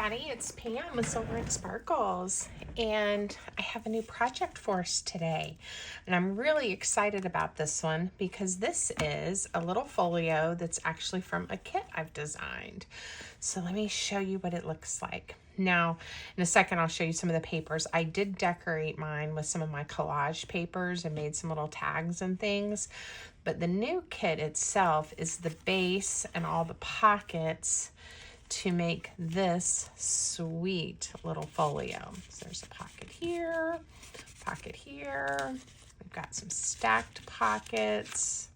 everybody, it's Pam with Silver and Sparkles, and I have a new project for us today, and I'm really excited about this one because this is a little folio that's actually from a kit I've designed. So let me show you what it looks like. Now, in a second, I'll show you some of the papers. I did decorate mine with some of my collage papers and made some little tags and things, but the new kit itself is the base and all the pockets to make this sweet little folio. So there's a pocket here, pocket here. We've got some stacked pockets.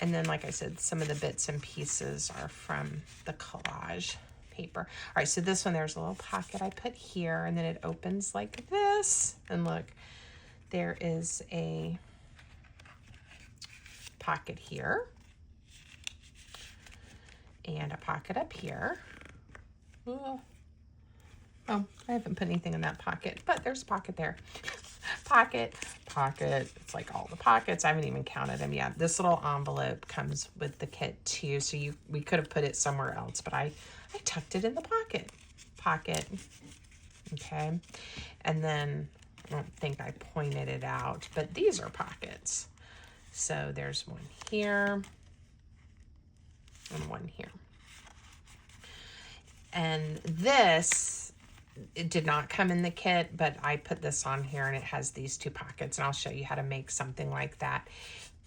And then, like I said, some of the bits and pieces are from the collage paper. All right, so this one, there's a little pocket I put here, and then it opens like this. And look, there is a pocket here. And a pocket up here. Oh, I haven't put anything in that pocket, but there's a pocket there. Pocket, pocket. It's like all the pockets. I haven't even counted them yet. This little envelope comes with the kit too, so we could have put it somewhere else, but I tucked it in the pocket. Pocket. Okay. And then I don't think I pointed it out, but these are pockets. So there's one here and one here. And this, it did not come in the kit, but I put this on here and it has these two pockets, and I'll show you how to make something like that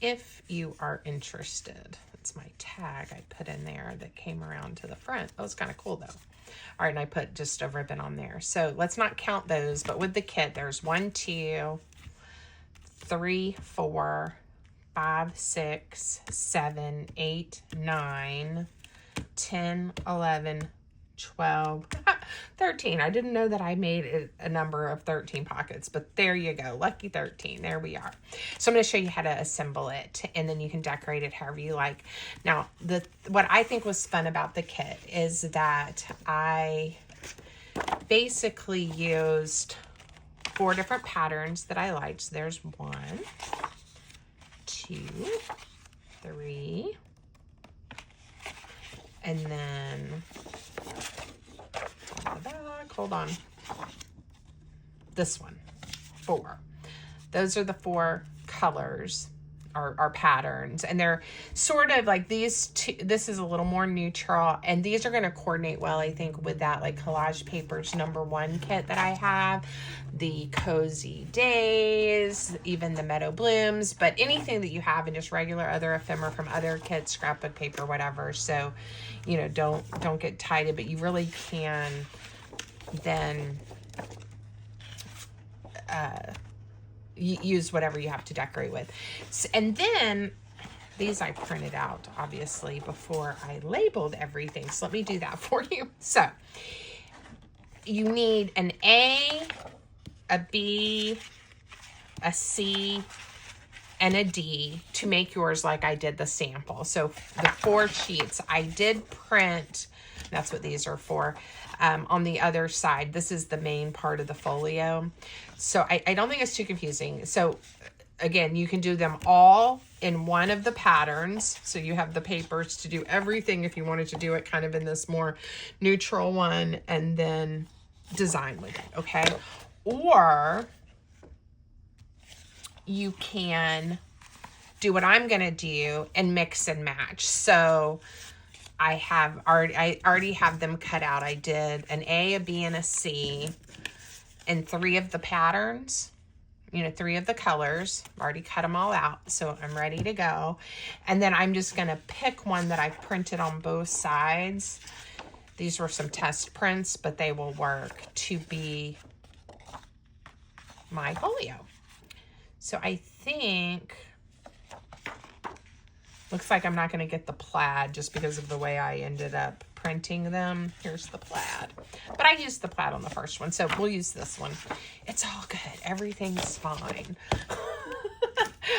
if you are interested. It's my tag I put in there that came around to the front. That was kind of cool though. All right, and I put just a ribbon on there. So let's not count those, but with the kit, there's 1, 2, 3, 4, 5, 6, 7, 8, 9, 10, 11, 12, 13. I didn't know that I made a number of 13 pockets, but there you go. Lucky 13. There we are. So I'm going to show you how to assemble it, and then you can decorate it however you like. Now, what I think was fun about the kit is that I basically used 4 different patterns that I liked. So there's 1, 2, 3, and then on the back, hold on, this one, 4. Those are the 4 colors or patterns, and they're sort of like these two. This is a little more neutral, and these are going to coordinate well, I think, with that like Collage Papers #1 kit that I have, the Cozy Days, even the Meadow Blooms, but anything that you have in just regular other ephemera from other kits, scrapbook paper, whatever. So, you know, don't get tied, but you really can then use whatever you have to decorate with. And then these I printed out, obviously, before I labeled everything. So let me do that for you. So you need an A, a B, a C, and a D to make yours like I did the sample. So the 4 sheets I did print, that's what these are for, on the other side. This is the main part of the folio. So I don't think it's too confusing. So again, you can do them all in one of the patterns. So you have the papers to do everything if you wanted to do it kind of in this more neutral one and then design with it, okay? Or you can do what I'm gonna do and mix and match. So I already have them cut out. I did an A, a B, and a C in 3 of the patterns, you know, 3 of the colors. I've already cut them all out, so I'm ready to go. And then I'm just gonna pick one that I've printed on both sides. These were some test prints, but they will work to be my folio. So I think, looks like I'm not going to get the plaid just because of the way I ended up printing them. Here's the plaid. But I used the plaid on the first one, so we'll use this one. It's all good. Everything's fine.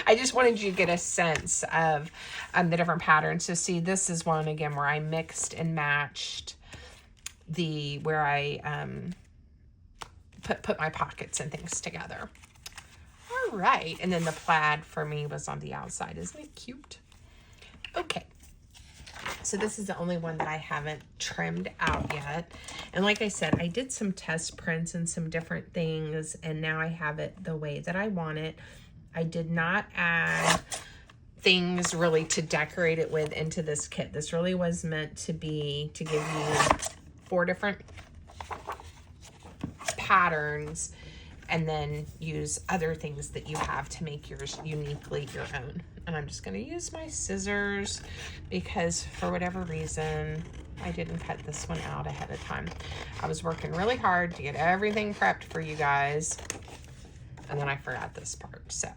I just wanted you to get a sense of the different patterns. So see, this is one, again, where I mixed and matched where I put my pockets and things together. All right. And then the plaid for me was on the outside. Isn't it cute? Okay. So this is the only one that I haven't trimmed out yet. And like I said, I did some test prints and some different things, and now I have it the way that I want it. I did not add things really to decorate it with into this kit. This really was meant to be to give you 4 different patterns and then use other things that you have to make yours uniquely your own. And I'm just going to use my scissors because for whatever reason I didn't cut this one out ahead of time. I was working really hard to get everything prepped for you guys, and then I forgot this part. So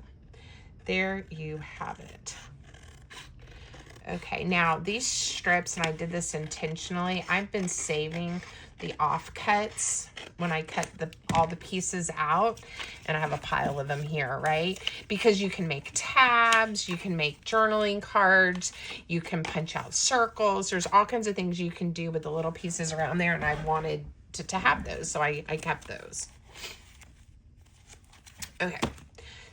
there you have it. Okay, now these strips, and I did this intentionally, I've been saving the offcuts when I cut all the pieces out, and I have a pile of them here, right? Because you can make tabs, you can make journaling cards, you can punch out circles. There's all kinds of things you can do with the little pieces around there, and I wanted to have those, so I kept those. Okay.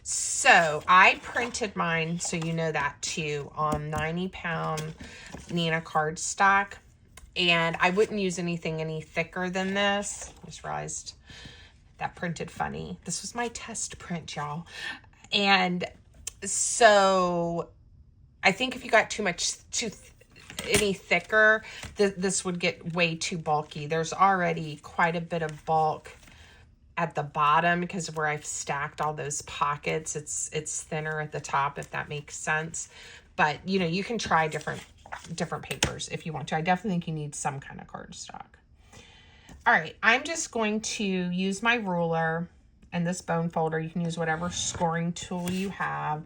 So I printed mine, so you know that too, on 90-pound Neenah cardstock. And I wouldn't use anything any thicker than this. I just realized that printed funny. This was my test print, y'all. And so I think if you got any thicker, this would get way too bulky. There's already quite a bit of bulk at the bottom because of where I've stacked all those pockets. It's thinner at the top, if that makes sense. But you know, you can try different papers if you want to. I definitely think you need some kind of cardstock. All right, I'm just going to use my ruler and this bone folder. You can use whatever scoring tool you have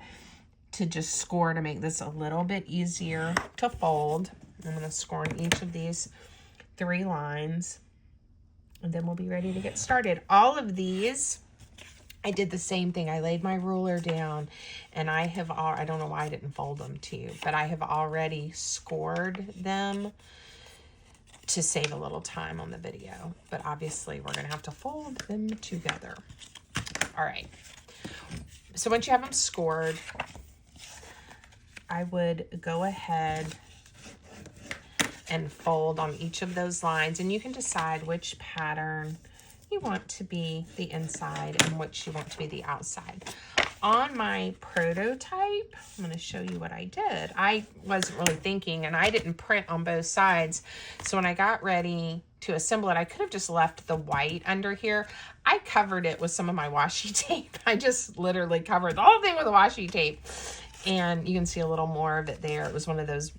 to just score to make this a little bit easier to fold. I'm going to score in each of these 3 lines, and then we'll be ready to get started. All of these, I did the same thing. I laid my ruler down, and I don't know why I didn't fold them to you, but I have already scored them to save a little time on the video. But obviously, we're going to have to fold them together. All right. So once you have them scored, I would go ahead and fold on each of those lines, and you can decide which pattern you want to be the inside and which you want to be the outside. On my prototype, I'm going to show you what I did. I wasn't really thinking, and I didn't print on both sides. So when I got ready to assemble it, I could have just left the white under here. I covered it with some of my washi tape. I just literally covered the whole thing with a washi tape. And you can see a little more of it there. It was one of those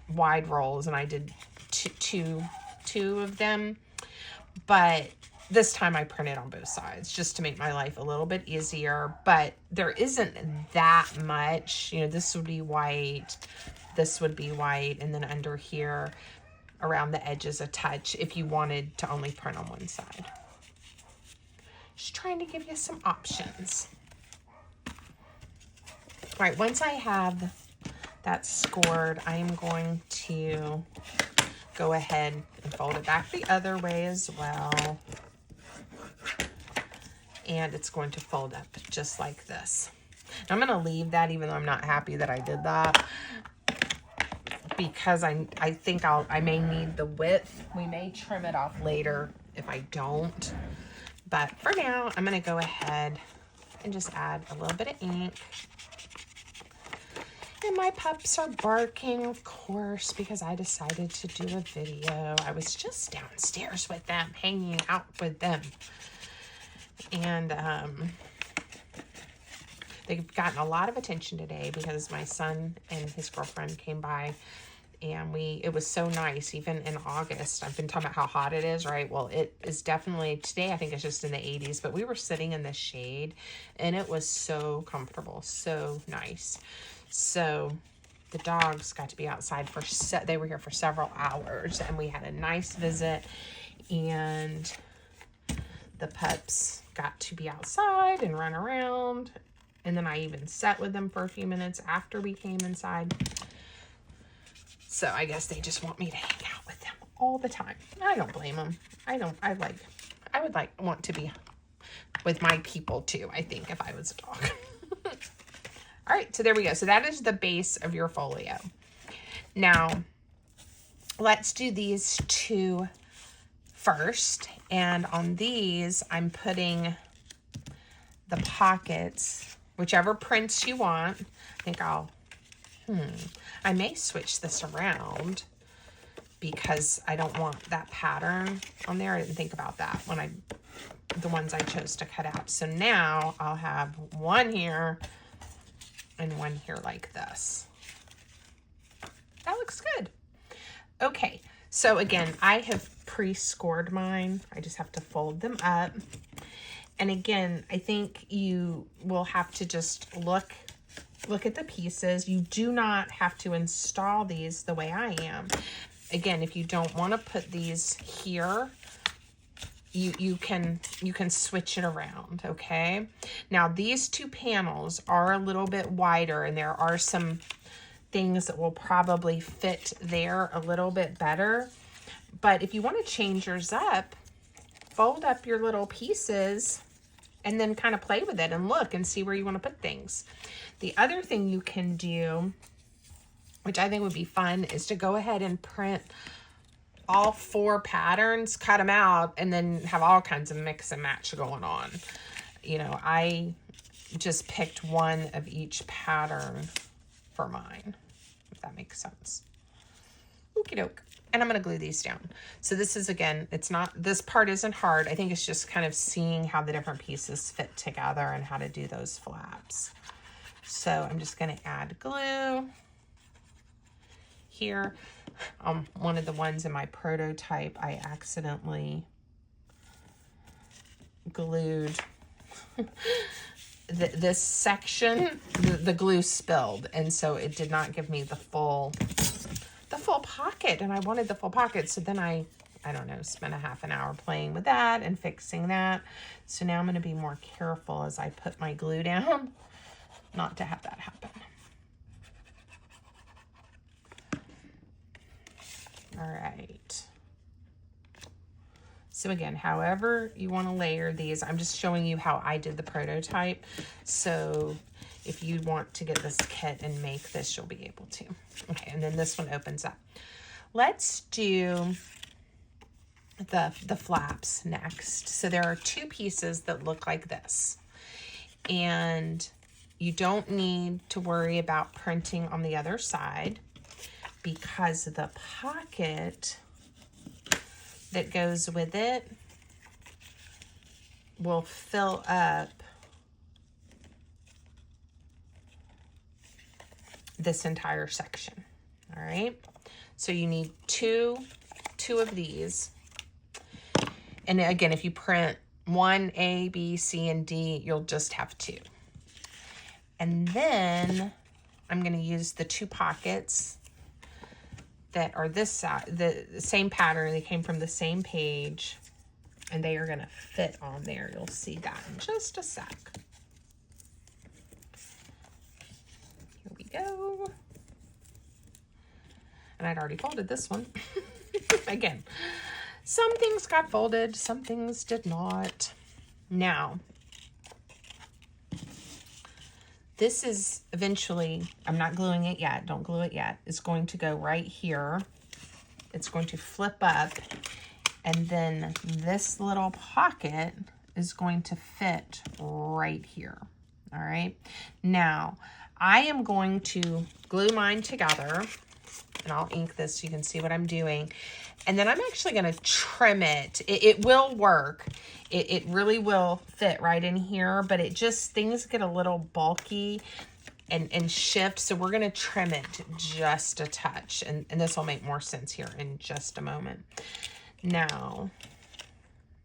wide rolls, and I did two of them. But this time I printed on both sides just to make my life a little bit easier, but there isn't that much. You know, this would be white, this would be white, and then under here around the edges a touch if you wanted to only print on one side. Just trying to give you some options. All right, once I have that scored, I am going to go ahead and fold it back the other way as well. And it's going to fold up just like this. Now, I'm going to leave that, even though I'm not happy that I did that, because I think I may need the width. We may trim it off later if I don't. But for now, I'm going to go ahead and just add a little bit of ink. And my pups are barking, of course, because I decided to do a video. I was just downstairs with them, hanging out with them. And they've gotten a lot of attention today because my son and his girlfriend came by, and it was so nice. Even in August, I've been talking about how hot it is, right? Well, it is definitely, today I think it's just in the 80s, but we were sitting in the shade and it was so comfortable, so nice. So the dogs got to be outside they were here for several hours, and we had a nice visit, and the pups got to be outside and run around. And then I even sat with them for a few minutes after we came inside. So I guess they just want me to hang out with them all the time. I don't blame them. I would want to be with my people too, I think, if I was a dog. All right, so there we go. So that is the base of your folio. Now, let's do these two first. And on these, I'm putting the pockets, whichever prints you want. I think I may switch this around because I don't want that pattern on there. I didn't think about that when the ones I chose to cut out. So now I'll have one here and one here like this. That looks good. Okay, so again, I have pre-scored mine. I just have to fold them up. And again, I think you will have to just look at the pieces. You do not have to install these the way I am. Again, if you don't want to put these here, you can switch it around, okay? Now, these two panels are a little bit wider, and there are some things that will probably fit there a little bit better. But if you want to change yours up, fold up your little pieces and then kind of play with it and look and see where you want to put things. The other thing you can do, which I think would be fun, is to go ahead and print all 4 patterns, cut them out, and then have all kinds of mix and match going on. You know, I just picked one of each pattern for mine, if that makes sense. Okie doke. And I'm going to glue these down. So this is, again, this part isn't hard. I think it's just kind of seeing how the different pieces fit together and how to do those flaps. So I'm just going to add glue here. One of the ones in my prototype, I accidentally glued this section, the glue spilled, and so it did not give me the full pocket, and I wanted the full pocket. So then I don't know, spent a half an hour playing with that and fixing that. So now I'm going to be more careful as I put my glue down, not to have that happen. All right. So again, however you want to layer these, I'm just showing you how I did the prototype. So if you want to get this kit and make this, you'll be able to. Okay, and then this one opens up. Let's do the flaps next. So there are 2 pieces that look like this. And you don't need to worry about printing on the other side, because the pocket that goes with it will fill up this entire section. All right, so you need two of these. And again, if you print 1, A, B, C, and D, you'll just have 2. And then I'm going to use the 2 pockets that are this side, the same pattern. They came from the same page, and they are going to fit on there. You'll see that in just a sec. Here we go. And I'd already folded this one. Again, some things got folded, some things did not. Now, this is eventually, I'm not gluing it yet, don't glue it yet. It's going to go right here. It's going to flip up, and then this little pocket is going to fit right here. All right. Now, I am going to glue mine together, and I'll ink this so you can see what I'm doing. And then I'm actually going to trim it. It will work. It really will fit right in here, but it just, things get a little bulky and shift. So we're going to trim it just a touch. And this will make more sense here in just a moment. Now,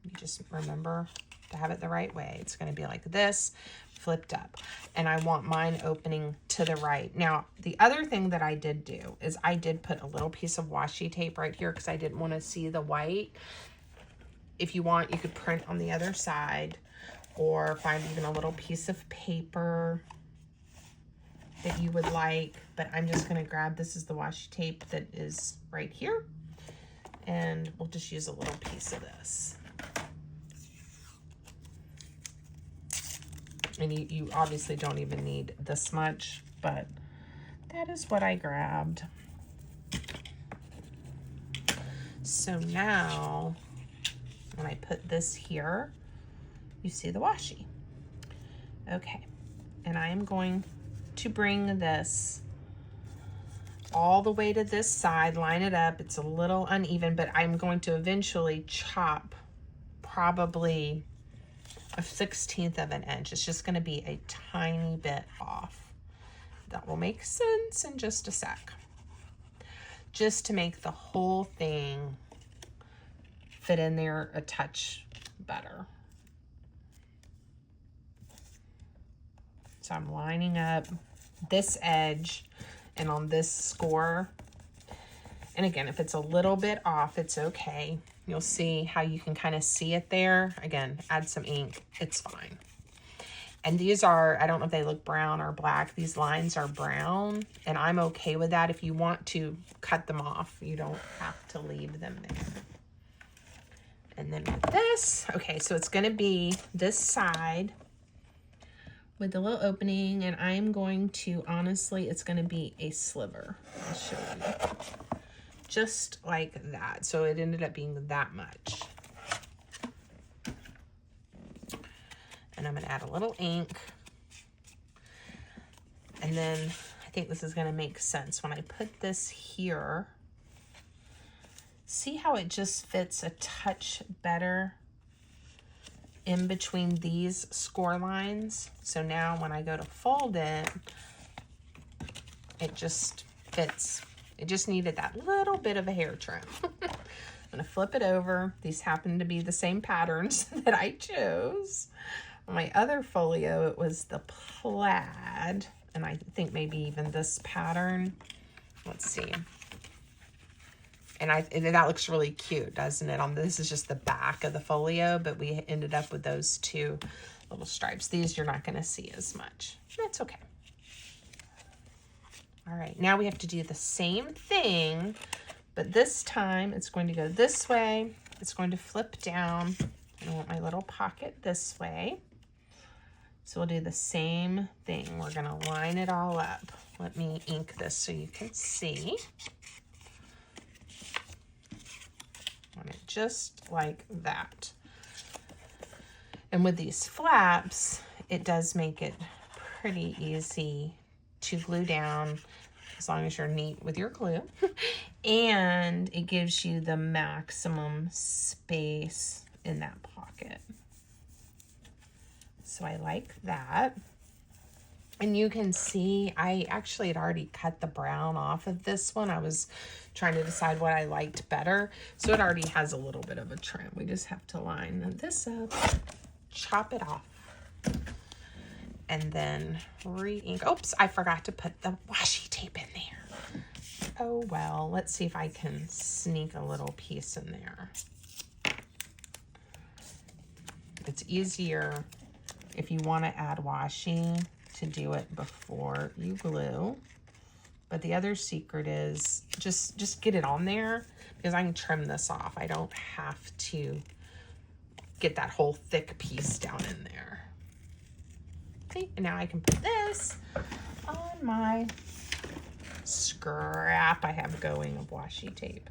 you just remember to have it the right way. It's going to be like this, flipped up. And I want mine opening to the right. Now, the other thing that I did do is I did put a little piece of washi tape right here because I didn't want to see the white. If you want, you could print on the other side, or find even a little piece of paper that you would like. But I'm just going to grab, this is the washi tape that is right here, and we'll just use a little piece of this. And you obviously don't even need this much, but that is what I grabbed. So now when I put this here, you see the washi. Okay, and I am going to bring this all the way to this side, line it up. It's a little uneven, but I'm going to eventually chop probably a 1/16 of an inch. It's just going to be a tiny bit off. That will make sense in just a sec. Just to make the whole thing fit in there a touch better. So I'm lining up this edge and on this score. And again, if it's a little bit off, it's okay. You'll see how you can kind of see it there. Again, add some ink, it's fine. And these are, I don't know if they look brown or black. These lines are brown, and I'm okay with that. If you want to cut them off, you don't have to leave them there. And then with this, okay, so it's gonna be this side with the little opening, and I'm going to, honestly, it's gonna be a sliver. I'll show you. Just like that. So it ended up being that much. And I'm gonna add a little ink. And then I think this is gonna make sense. When I put this here, see how it just fits a touch better in between these score lines? So now when I go to fold it, it just fits. It just needed that little bit of a hair trim. I'm gonna flip it over. These happen to be the same patterns that I chose. On my other folio, it was the plaid, and I think maybe even this pattern. Let's see. And that looks really cute, doesn't it? This is just the back of the folio, but we ended up with those two little stripes. These you're not gonna see as much. That's okay. All right, now we have to do the same thing, but this time it's going to go this way. It's going to flip down. I want my little pocket this way. So we'll do the same thing. We're gonna line it all up. Let me ink this so you can see. Want it just like that. And with these flaps, it does make it pretty easy to glue down as long as you're neat with your glue. And it gives you the maximum space in that pocket. So I like that. And you can see, I actually had already cut the brown off of this one. I was trying to decide what I liked better. So it already has a little bit of a trim. We just have to line this up, chop it off, and then re-ink. Oops, I forgot to put the washi tape in there. Oh well, let's see if I can sneak a little piece in there. It's easier if you want to add washi to do it before you glue. But the other secret is just get it on there, because I can trim this off. I don't have to get that whole thick piece down in there. See, and now I can put this on my scrap I have going of washi tape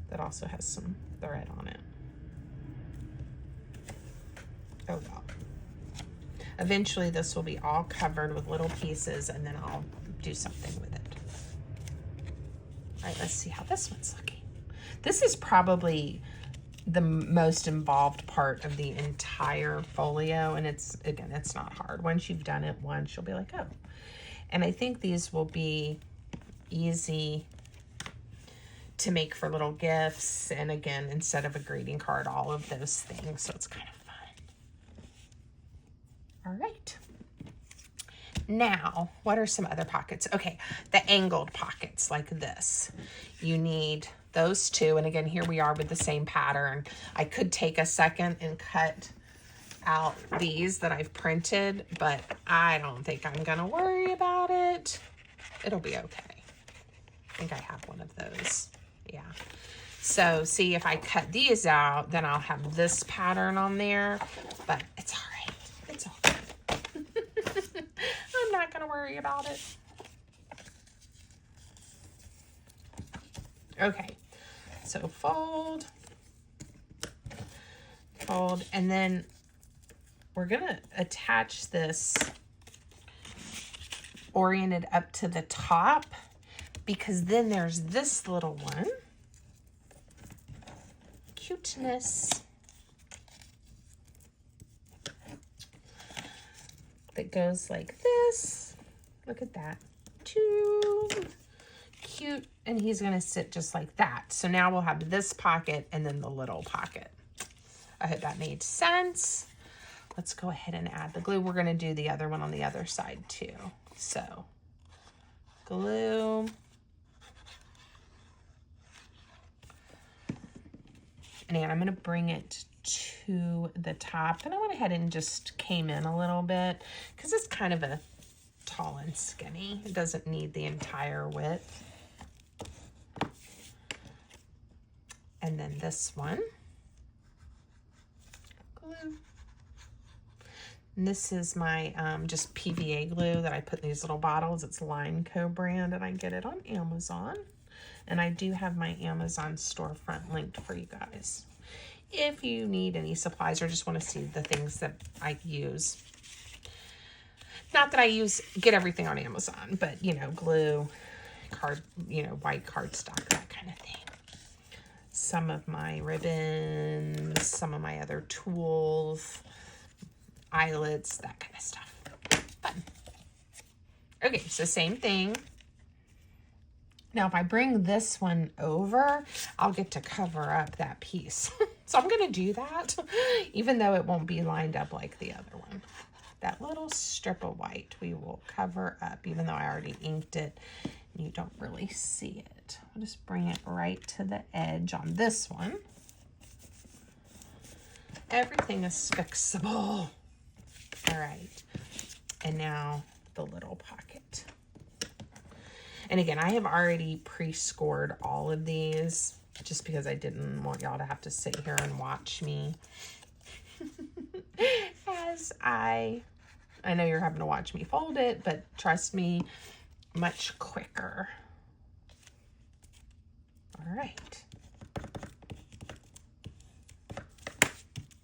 that also has some thread on it. Oh well. Eventually this will be all covered with little pieces, and then I'll do something with it. All right, let's see how this one's looking. This is probably the most involved part of the entire folio, and it's not hard. Once you've done it once, you'll be like, oh. And I think these will be easy to make for little gifts, and again, instead of a greeting card, all of those things, so it's kind of fun. All right. Now, what are some other pockets? Okay, the angled pockets like this. You need those two, and again, here we are with the same pattern. I could take a second and cut out these that I've printed, but I don't think I'm gonna worry about it. It'll be okay. I think I have one of those. Yeah. So see, if I cut these out, then I'll have this pattern on there, but it's all right. It's all good. I'm not gonna worry about it. Okay, So fold, fold, and then we're gonna attach this oriented up to the top, because then there's this little one. Cuteness. That goes like this. Look at that. Too cute. And he's gonna sit just like that. So now we'll have this pocket and then the little pocket. I hope that made sense. Let's go ahead and add the glue. We're gonna do the other one on the other side too. So glue. And again, I'm gonna bring it to the top, and I went ahead and just came in a little bit because it's kind of a tall and skinny. It doesn't need the entire width. And then this one, glue. And this is my just PVA glue that I put in these little bottles. It's Line Co brand, and I get it on Amazon. And I do have my Amazon storefront linked for you guys if you need any supplies or just want to see the things that I use. Not that I get everything on Amazon, but you know, glue, card, you know, white cardstock, that kind of thing. Some of my ribbons, some of my other tools, eyelets, that kind of stuff. Fun. Okay, so same thing. Now, if I bring this one over, I'll get to cover up that piece. So I'm going to do that, even though it won't be lined up like the other one. That little strip of white we will cover up, even though I already inked it. And you don't really see it. I'll just bring it right to the edge on this one. Everything is fixable. All right. And now the little pocket. And again, I have already pre-scored all of these just because I didn't want y'all to have to sit here and watch me as I know you're having to watch me fold it, but trust me, much quicker. All right.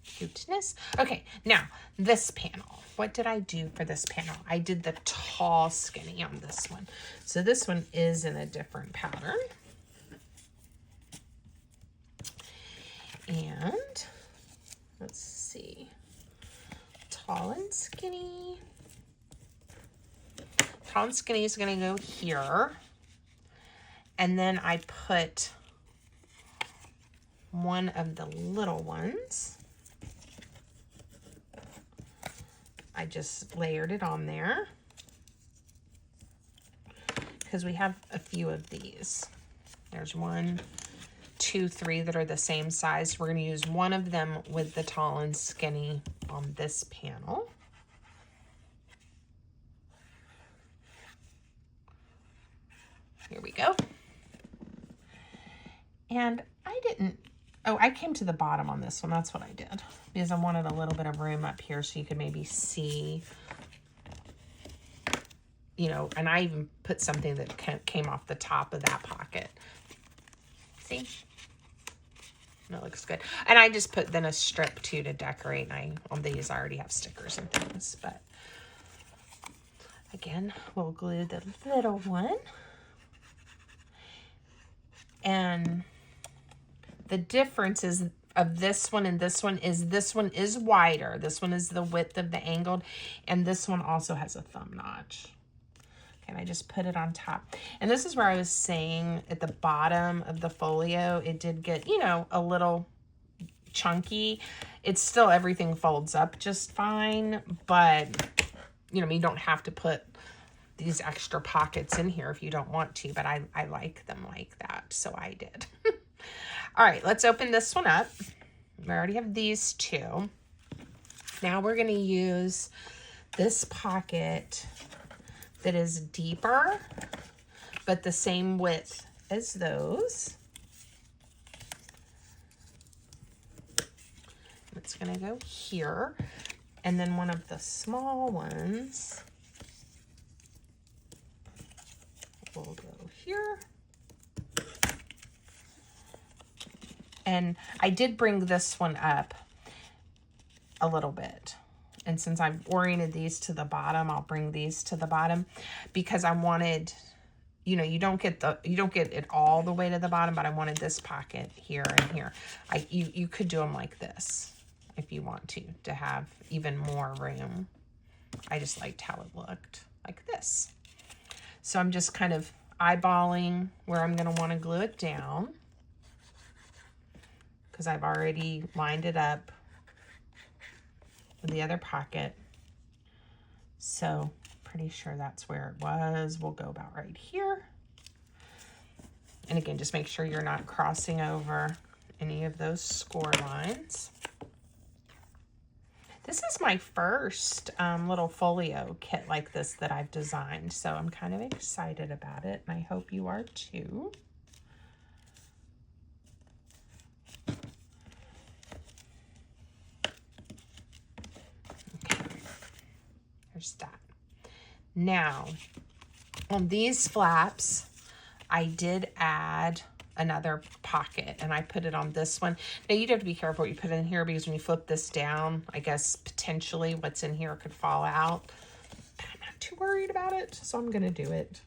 Cuteness. Okay, now this panel. What did I do for this panel? I did the tall skinny on this one. So this one is in a different pattern. And let's see. Tall and skinny. Tall and skinny is going to go here. And then I put one of the little ones. I just layered it on there because we have a few of these. There's 1, 2, 3 that are the same size. We're going to use one of them with the tall and skinny on this panel. Here we go. And I came to the bottom on this one. That's what I did because I wanted a little bit of room up here so you could maybe see, you know, and I even put something that came off the top of that pocket. See? That looks good. And I just put then a strip too to decorate. And on these I already have stickers and things, but again, we'll glue the little one. And the difference is of this one and this one is wider. This one is the width of the angled, and this one also has a thumb notch. Okay, and I just put it on top. And this is where I was saying at the bottom of the folio, it did get, you know, a little chunky. It's still, everything folds up just fine, but, you know, you don't have to put these extra pockets in here if you don't want to, but I like them like that, so I did. All right, let's open this one up. We already have these two. Now we're going to use this pocket that is deeper, but the same width as those. It's going to go here, and then one of the small ones will go here. And I did bring this one up a little bit. And since I've oriented these to the bottom, I'll bring these to the bottom because I wanted, you know, you don't get it all the way to the bottom, but I wanted this pocket here and here. You could do them like this if you want to have even more room. I just liked how it looked like this. So I'm just kind of eyeballing where I'm going to want to glue it down because I've already lined it up with the other pocket. So pretty sure that's where it was. We'll go about right here. And again, just make sure you're not crossing over any of those score lines. This is my first little folio kit like this that I've designed, so I'm kind of excited about it, and I hope you are too. Okay, there's that. Now, on these flaps, I did add another pocket, and I put it on this one. Now you'd have to be careful what you put in here because when you flip this down, I guess potentially what's in here could fall out. But I'm not too worried about it, so I'm gonna do it.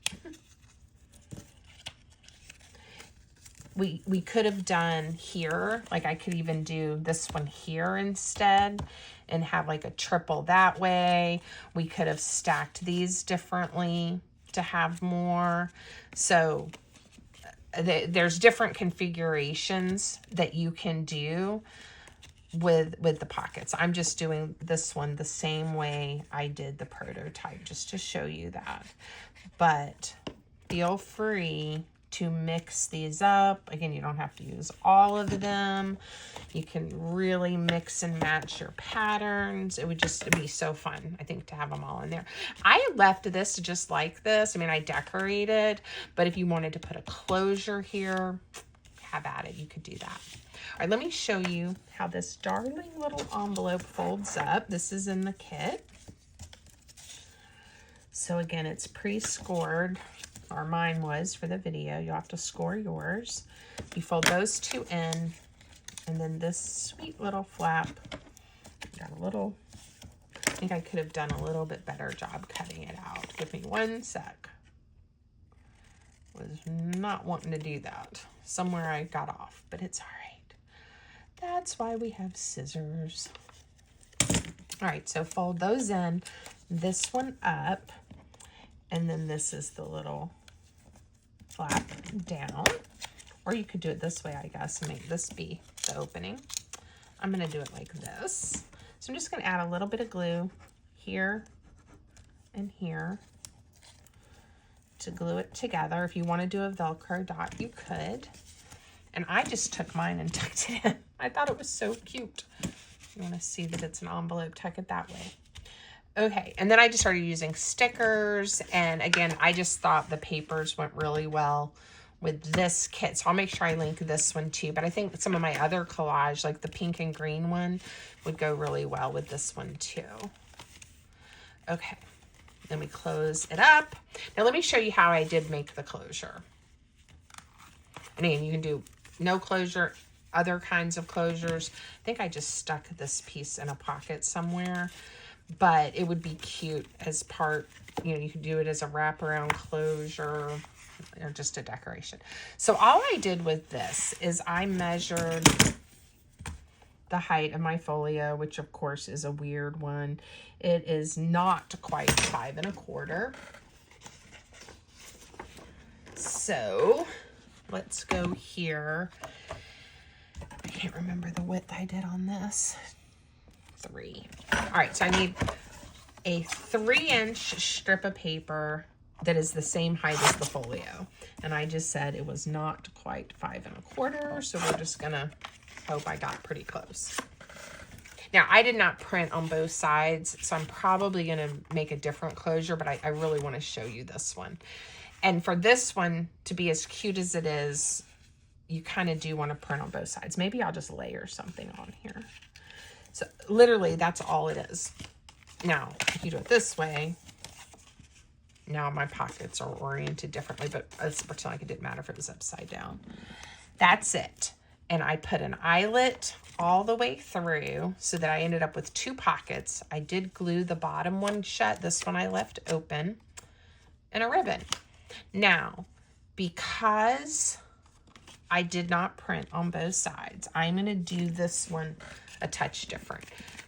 We could have done here, like I could even do this one here instead and have like a triple that way. We could have stacked these differently to have more. So there's different configurations that you can do with the pockets. I'm just doing this one the same way I did the prototype just to show you that. But feel free to mix these up. Again, you don't have to use all of them. You can really mix and match your patterns. It would just be so fun, I think, to have them all in there. I left this just like this. I mean, I decorated, but if you wanted to put a closure here, have at it. You could do that. All right, let me show you how this darling little envelope folds up. This is in the kit. So again, it's pre-scored, or mine was for the video. You'll have to score yours. You fold those two in, and then this sweet little flap, got a little, I think I could have done a little bit better job cutting it out. Give me one sec. Was not wanting to do that. Somewhere I got off, but it's all right. That's why we have scissors. All right, so fold those in, this one up, and then this is the little flap down. Or you could do it this way, I guess, and make this be the opening. I'm gonna do it like this. So I'm just gonna add a little bit of glue here and here to glue it together. If you wanna do a Velcro dot, you could. And I just took mine and tucked it in. I thought it was so cute. You wanna see that it's an envelope, tuck it that way. Okay, and then I just started using stickers, and again, I just thought the papers went really well with this kit, so I'll make sure I link this one too, but I think some of my other collage, like the pink and green one, would go really well with this one too. Okay, then we close it up. Now let me show you how I did make the closure. And again, you can do no closure, other kinds of closures. I think I just stuck this piece in a pocket somewhere, but it would be cute as part, you know, you could do it as a wraparound closure or just a decoration. So all I did with this is I measured the height of my folio, which of course is a weird one. It is not quite 5 1/4. So let's go here. I can't remember the width I did on this. 3. All right, so I need a 3-inch strip of paper that is the same height as the folio. And I just said it was not quite 5 1/4, so we're just gonna hope I got pretty close. Now, I did not print on both sides, so I'm probably gonna make a different closure, but I really wanna show you this one. And for this one to be as cute as it is, you kind of do wanna print on both sides. Maybe I'll just layer something on here. So literally that's all it is. Now, if you do it this way, now my pockets are oriented differently, but let's pretend like it didn't matter if it was upside down. That's it. And I put an eyelet all the way through so that I ended up with 2 pockets. I did glue the bottom one shut. This one I left open, and a ribbon. Now, because I did not print on both sides, I'm going to do this one a touch different.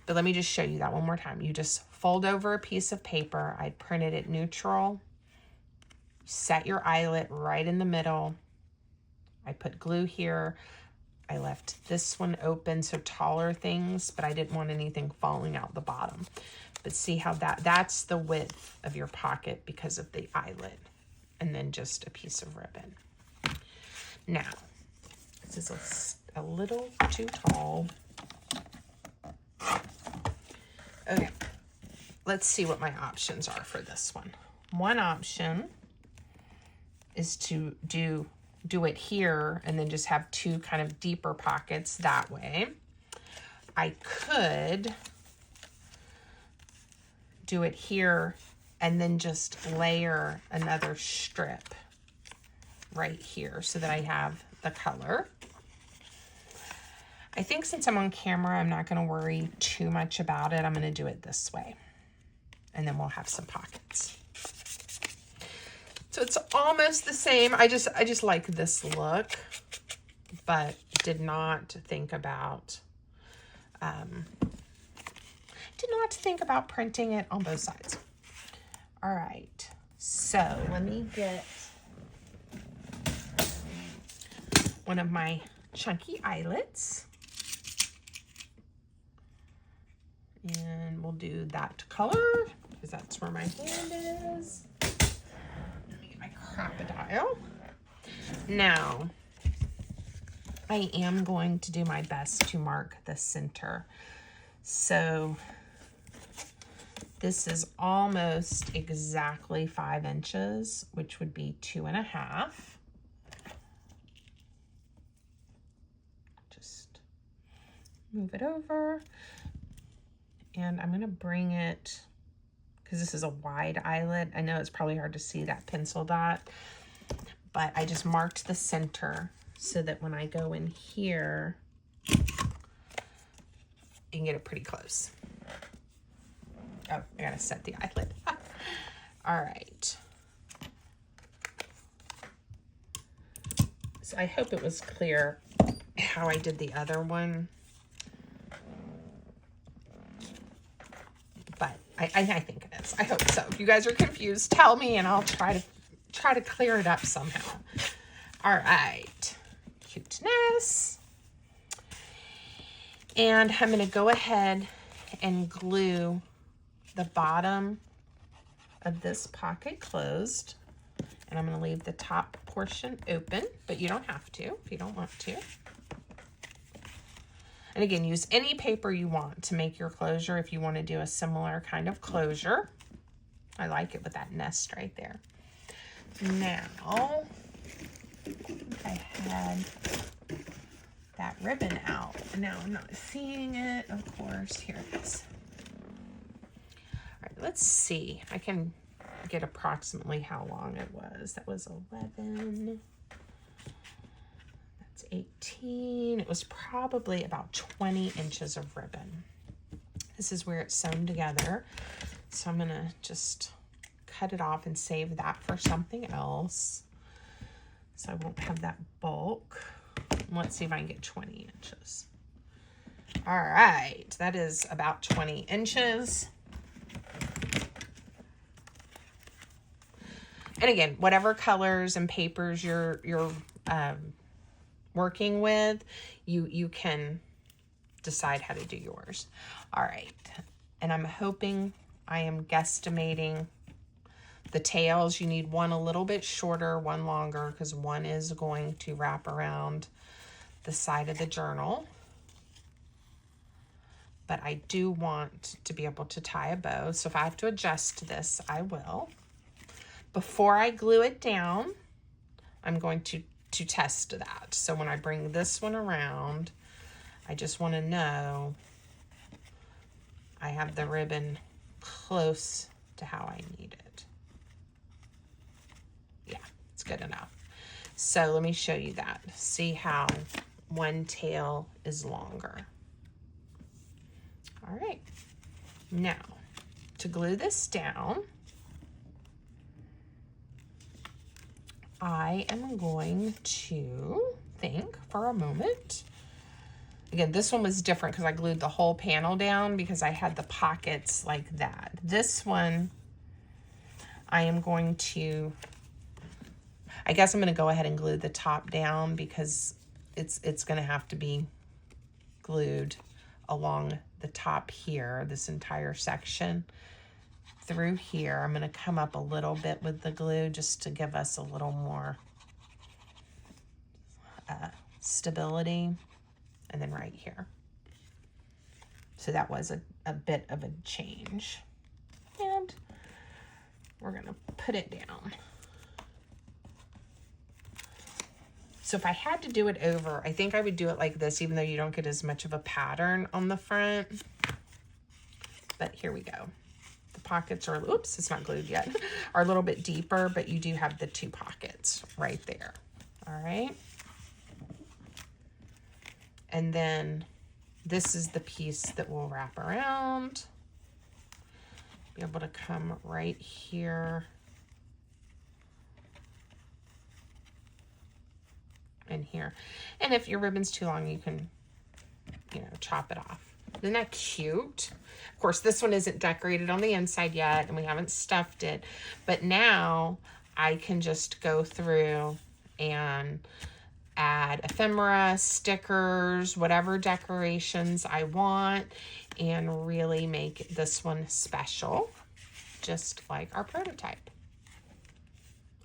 But let me just show you that one more time. You just fold over a piece of paper. I printed it neutral. Set your eyelet right in the middle. I put glue here. I left this one open, so taller things, but I didn't want anything falling out the bottom. But see how that's the width of your pocket because of the eyelet, and then just a piece of ribbon. Now, this is a little too tall. Okay, let's see what my options are for this one. One option is to do it here and then just have 2 kind of deeper pockets that way. I could do it here and then just layer another strip right here so that I have the color. I think since I'm on camera, I'm not going to worry too much about it. I'm going to do it this way, and then we'll have some pockets. So it's almost the same. I just like this look, but did not think about printing it on both sides. All right, so let me get one of my chunky eyelets, and we'll do that color because that's where my hand is. My crocodile. Now, I am going to do my best to mark the center. So this is almost exactly 5 inches, which would be 2.5. Just move it over, and I'm going to bring it, because this is a wide eyelet. I know it's probably hard to see that pencil dot, but I just marked the center so that when I go in here, you can get it pretty close. Oh, I gotta set the eyelet. All right. So I hope it was clear how I did the other one. But I think it is. I hope so. If you guys are confused, tell me and I'll try to clear it up somehow. All right. Cuteness. And I'm going to go ahead and glue the bottom of this pocket closed. And I'm going to leave the top portion open, but you don't have to if you don't want to. And again, use any paper you want to make your closure if you want to do a similar kind of closure. I like it with that nest right there. Now, I had that ribbon out. Now I'm not seeing it, of course. Here it is. All right, let's see. I can get approximately how long it was. That was 11. That's 18. It was probably about 20 inches of ribbon. This is where it's sewn together. So I'm gonna just cut it off and save that for something else, so I won't have that bulk. Let's see if I can get 20 inches. All right, that is about 20 inches. And again, whatever colors and papers you're working with, you can decide how to do yours. All right, and I'm hoping, I am guesstimating the tails. You need one a little bit shorter, one longer, because one is going to wrap around the side of the journal. But I do want to be able to tie a bow, so if I have to adjust this, I will. Before I glue it down, I'm going to test that. So when I bring this one around, I just want to know I have the ribbon close to how I need it. Yeah, it's good enough. So let me show you that. See how one tail is longer. All right, now to glue this down, I am going to think for a moment. Again, this one was different because I glued the whole panel down because I had the pockets like that. This one, I am going to, I guess I'm going to go ahead and glue the top down because it's going to have to be glued along the top here, this entire section through here. I'm going to come up a little bit with the glue just to give us a little more stability, and then right here. So that was a bit of a change, and we're going to put it down. So if I had to do it over, I think I would do it like this, even though you don't get as much of a pattern on the front. But here we go. The pockets are, oops, it's not glued yet, are a little bit deeper, but you do have the two pockets right there. All right. And then this is the piece that will wrap around. Be able to come right here. In here. And if your ribbon's too long, you can, you know, chop it off. Isn't that cute? Of course, this one isn't decorated on the inside yet, and we haven't stuffed it. But now I can just go through and add ephemera, stickers, whatever decorations I want, and really make this one special, just like our prototype.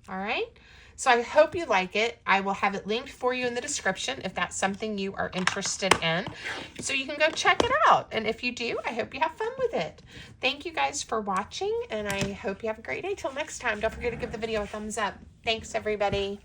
All right. So I hope you like it. I will have it linked for you in the description if that's something you are interested in. So you can go check it out. And if you do, I hope you have fun with it. Thank you guys for watching, and I hope you have a great day. Till next time, don't forget to give the video a thumbs up. Thanks, everybody.